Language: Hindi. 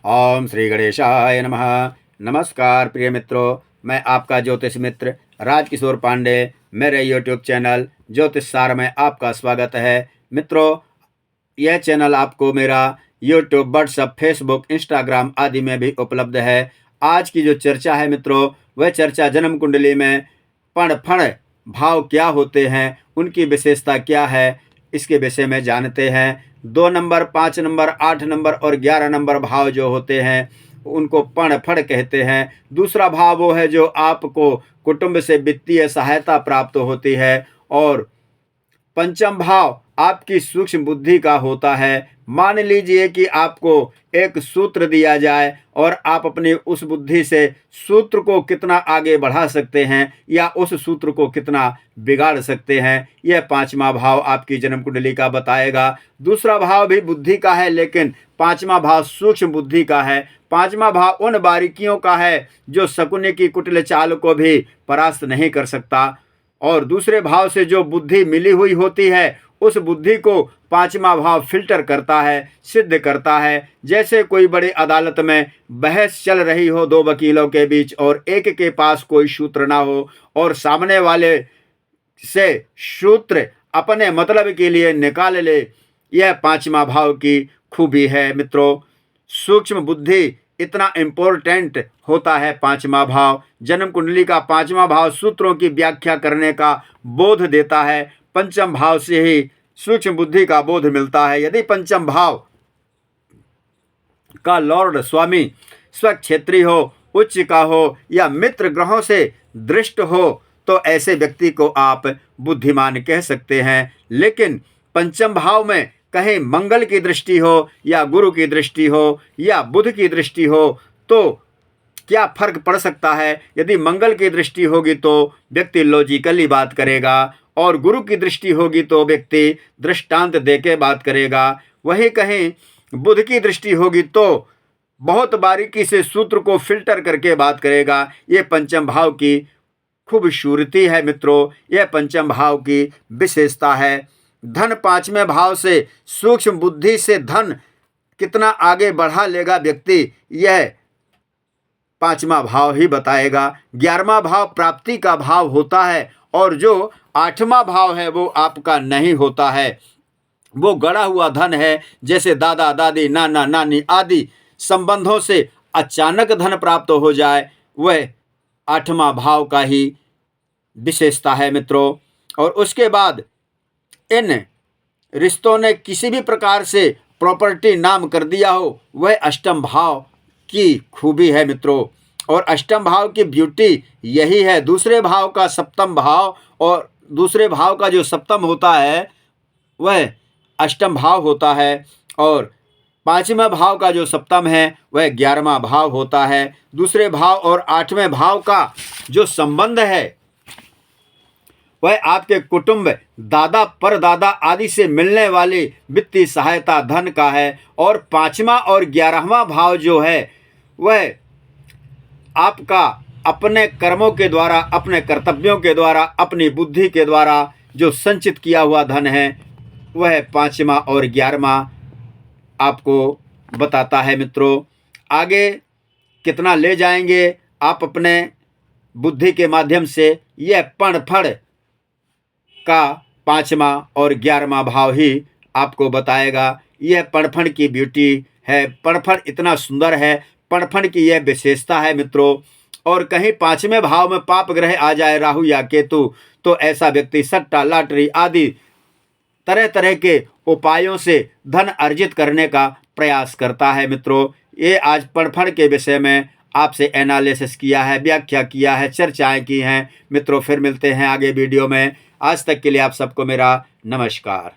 ओम श्री गणेशाय नमः। नमस्कार प्रिय मित्रों, मैं आपका ज्योतिष मित्र राजकिशोर पांडे। मेरे यूट्यूब चैनल ज्योतिष सार में आपका स्वागत है। मित्रों, यह चैनल आपको मेरा यूट्यूब, व्हाट्सएप, फेसबुक, इंस्टाग्राम आदि में भी उपलब्ध है। आज की जो चर्चा है मित्रों, वह चर्चा जन्म कुंडली में पण फण भाव क्या होते हैं, उनकी विशेषता क्या है, इसके विषय में जानते हैं। 2 नंबर, 5 नंबर, 8 नंबर और 11 नंबर भाव जो होते हैं उनको पण फण कहते हैं। दूसरा भाव वो है जो आपको कुटुंब से वित्तीय सहायता प्राप्त होती है, और पंचम भाव आपकी सूक्ष्म बुद्धि का होता है। मान लीजिए कि आपको एक सूत्र दिया जाए और आप अपनी उस बुद्धि से सूत्र को कितना आगे बढ़ा सकते हैं या उस सूत्र को कितना बिगाड़ सकते हैं, यह पांचवा भाव आपकी जन्म कुंडली का बताएगा। दूसरा भाव भी बुद्धि का है, लेकिन पांचवा भाव सूक्ष्म बुद्धि का है। पांचवा भाव उन बारीकियों का है जो शकुनी की कुटिल चाल को भी परास्त नहीं कर सकता, और दूसरे भाव से जो बुद्धि मिली हुई होती है उस बुद्धि को पांचवा भाव फिल्टर करता है, सिद्ध करता है। जैसे कोई बड़ी अदालत में बहस चल रही हो 2 वकीलों के बीच, और एक के पास कोई सूत्र ना हो और सामने वाले से सूत्र अपने मतलब के लिए निकाल ले, यह पांचवा भाव की खूबी है। मित्रों, सूक्ष्म बुद्धि इतना इम्पोर्टेंट होता है। पांचवा भाव, जन्म कुंडली का पांचवा भाव सूत्रों की व्याख्या करने का बोध देता है। पंचम भाव से ही सूक्ष्म बुद्धि का बोध मिलता है। यदि पंचम भाव का लॉर्ड स्वामी स्वक्षेत्री हो, उच्च का हो या मित्र ग्रहों से दृष्ट हो तो ऐसे व्यक्ति को आप बुद्धिमान कह सकते हैं। लेकिन पंचम भाव में कहीं मंगल की दृष्टि हो या गुरु की दृष्टि हो या बुध की दृष्टि हो तो क्या फर्क पड़ सकता है। यदि मंगल की दृष्टि होगी तो व्यक्ति लॉजिकली बात करेगा, और गुरु की दृष्टि होगी तो व्यक्ति दृष्टांत देके बात करेगा। वहीं कहीं बुध की दृष्टि होगी तो बहुत बारीकी से सूत्र को फिल्टर करके बात करेगा। ये पंचम भाव की खूबसूरती है मित्रों, यह पंचम भाव की विशेषता है। धन पांचवें भाव से सूक्ष्म बुद्धि से धन कितना आगे बढ़ा लेगा व्यक्ति, यह पांचवा भाव ही बताएगा। 11वां भाव प्राप्ति का भाव होता है, और जो 8वां भाव है वो आपका नहीं होता है, वो गड़ा हुआ धन है। जैसे दादा दादी, नाना नानी आदि संबंधों से अचानक धन प्राप्त हो जाए, वह 8वां भाव का ही विशेषता है मित्रों। और उसके बाद इन रिश्तों ने किसी भी प्रकार से प्रॉपर्टी नाम कर दिया हो, वह अष्टम भाव की खूबी है मित्रों। और अष्टम भाव की ब्यूटी यही है। दूसरे भाव का सप्तम भाव और दूसरे भाव का जो सप्तम होता है वह अष्टम भाव होता है, और पांचवें भाव का जो सप्तम है वह 11वां भाव होता है। दूसरे भाव और 8वें भाव का जो संबंध है वह आपके कुटुंब, दादा परदादा आदि से मिलने वाली वित्तीय सहायता धन का है। और 5वां और 11वां भाव जो है वह आपका अपने कर्मों के द्वारा, अपने कर्तव्यों के द्वारा, अपनी बुद्धि के द्वारा जो संचित किया हुआ धन है, वह 5वां और 11वां आपको बताता है मित्रों। आगे कितना ले जाएंगे आप अपने बुद्धि के माध्यम से, यह पण फण का 5वां और 11वां भाव ही आपको बताएगा। यह पणफण की ब्यूटी है। पणफण इतना सुंदर है, पणफण की यह विशेषता है मित्रों। और कहीं 5वें भाव में पाप ग्रह आ जाए, राहु या केतु, तो ऐसा व्यक्ति सट्टा, लॉटरी आदि तरह तरह के उपायों से धन अर्जित करने का प्रयास करता है मित्रों। ये आज पणफण के विषय में आपसे एनालिसिस किया है, व्याख्या किया है, चर्चाएं की हैं मित्रों। फिर मिलते हैं आगे वीडियो में। आज तक के लिए आप सबको मेरा नमस्कार।